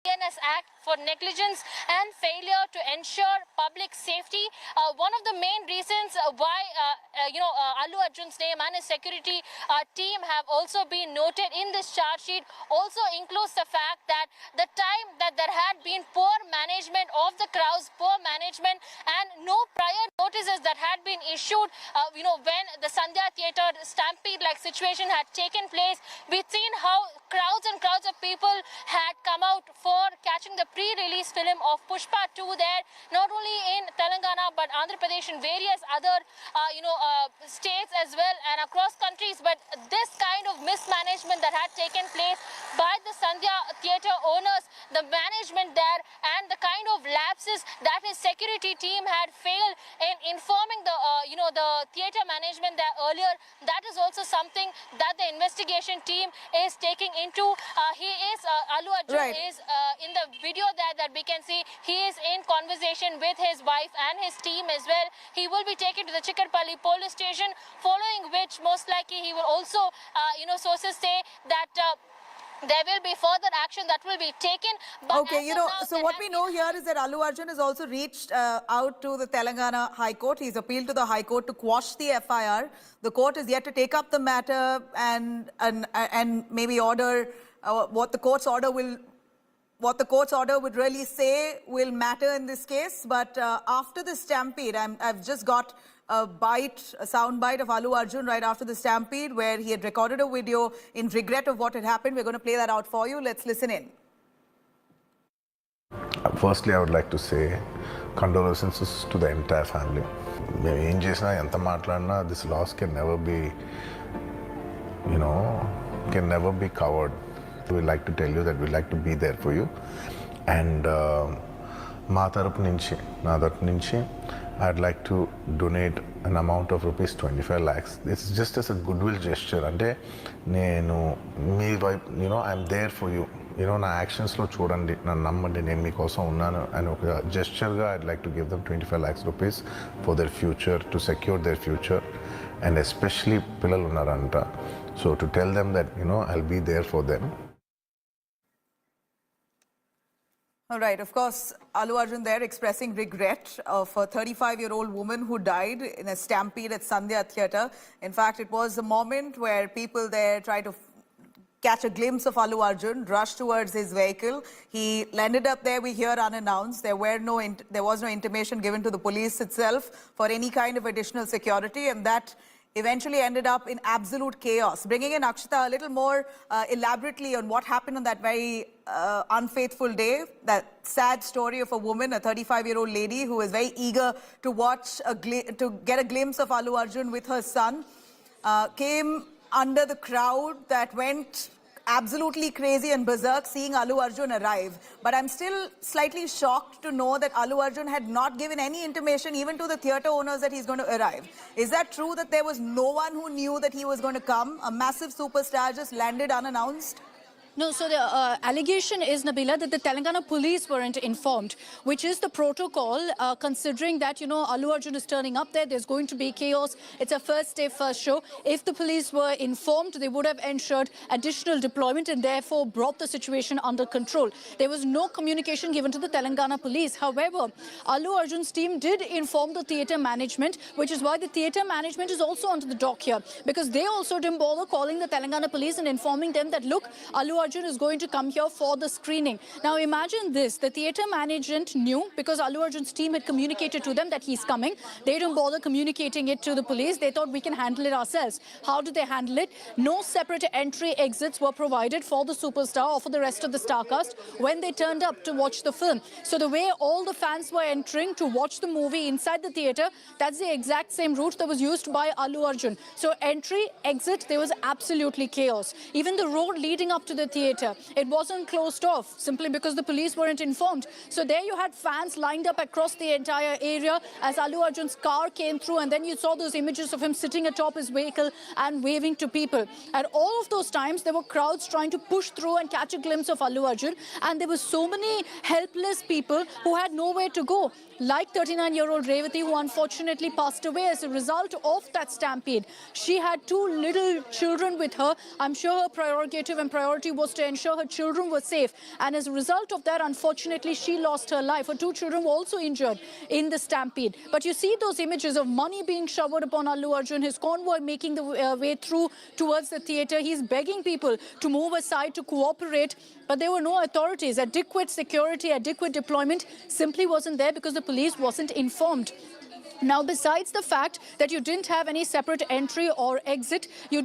INS Act for negligence and failure to ensure public safety. One of the main reasons why Allu Arjun's name and his security team have also been noted in this charge sheet also includes the fact that the time that there had been poor management of the crowds, poor management and no prior notices that had been issued, when the Sandhya Theatre stampede-like situation had taken place. We've seen how crowds and crowds of people had come out for catching the pre-release film of Pushpa 2 there, not only in Telangana but Andhra Pradesh and various other states as well and across countries. But this kind of mismanagement that had taken place by the Sandhya Theatre owners, the management there and the kind of lapses that his security team had failed in informing the the theatre management there earlier, that is also something that the investigation team is taking into. Allu Arjun is in the video that we can see, he is in conversation with his wife and his team as well. He will be taken to the Chikkarpalli police station, following which most likely he will also, sources say that there will be further action that will be taken. But okay, so what we know here is that Allu Arjun has also reached out to the Telangana High Court. He's appealed to the High Court to quash the FIR. The court is yet to take up the matter and maybe order what the court's order would really say will matter in this case. But after the stampede, I've just got a sound bite of Allu Arjun right after the stampede where he had recorded a video in regret of what had happened. We're going to play that out for you. Let's listen in. Firstly, I would like to say condolences to the entire family. This loss can never be, can never be covered. We'd like to tell you that we'd like to be there for you. And I'd like to donate an amount of rupees 25 lakhs. It's just as a goodwill gesture. And I'm there for you. My actions lo chudandi, na nammandi nenu meekosam unnanu and oka gesture ga I'd like to give them 25 lakhs rupees for their future, to secure their future, and especially pillalu unnaranta. So to tell them that I'll be there for them. All right, of course, Allu Arjun there expressing regret of a 35-year-old woman who died in a stampede at Sandhya Theatre. In fact, it was a moment where people there tried to catch a glimpse of Allu Arjun, rushed towards his vehicle. He landed up there, we hear, unannounced. There was no intimation given to the police itself for any kind of additional security, and that eventually ended up in absolute chaos. Bringing in Akshita a little more elaborately on what happened on that very unfaithful day, that sad story of a woman, a 35-year-old lady who was very eager to get a glimpse of Allu Arjun with her son, came under the crowd that went absolutely crazy and berserk seeing Allu Arjun arrive. But I'm still slightly shocked to know that Allu Arjun had not given any intimation even to the theatre owners that he's going to arrive. Is that true, that there was no one who knew that he was going to come? A massive superstar just landed unannounced? No, so the allegation is, Nabila, that the Telangana police weren't informed, which is the protocol, considering that, Allu Arjun is turning up there, there's going to be chaos. It's a first day, first show. If the police were informed, they would have ensured additional deployment and therefore brought the situation under control. There was no communication given to the Telangana police. However, Allu Arjun's team did inform the theatre management, which is why the theatre management is also onto the dock here, because they also didn't bother calling the Telangana police and informing them that, look, Allu Arjun is going to come here for the screening. Now imagine this, the theatre management knew because Allu Arjun's team had communicated to them that he's coming. They didn't bother communicating it to the police. They thought we can handle it ourselves. How did they handle it? No separate entry exits were provided for the superstar or for the rest of the star cast when they turned up to watch the film. So the way all the fans were entering to watch the movie inside the theatre, that's the exact same route that was used by Allu Arjun. So entry, exit, there was absolutely chaos. Even the road leading up to the theatre, it wasn't closed off simply because the police weren't informed. So there you had fans lined up across the entire area as Allu Arjun's car came through, and then you saw those images of him sitting atop his vehicle and waving to people. At all of those times, there were crowds trying to push through and catch a glimpse of Allu Arjun, and there were so many helpless people who had nowhere to go, like 39-year-old Revati, who unfortunately passed away as a result of that stampede. She had two little children with her. I'm sure her prerogative and priority was was to ensure her children were safe. And as a result of that, unfortunately, she lost her life. Her two children were also injured in the stampede. But you see those images of money being showered upon Allu Arjun, his convoy making the way through towards the theatre. He's begging people to move aside, to cooperate. But there were no authorities. Adequate security, adequate deployment simply wasn't there because the police wasn't informed. Now, besides the fact that you didn't have any separate entry or exit, you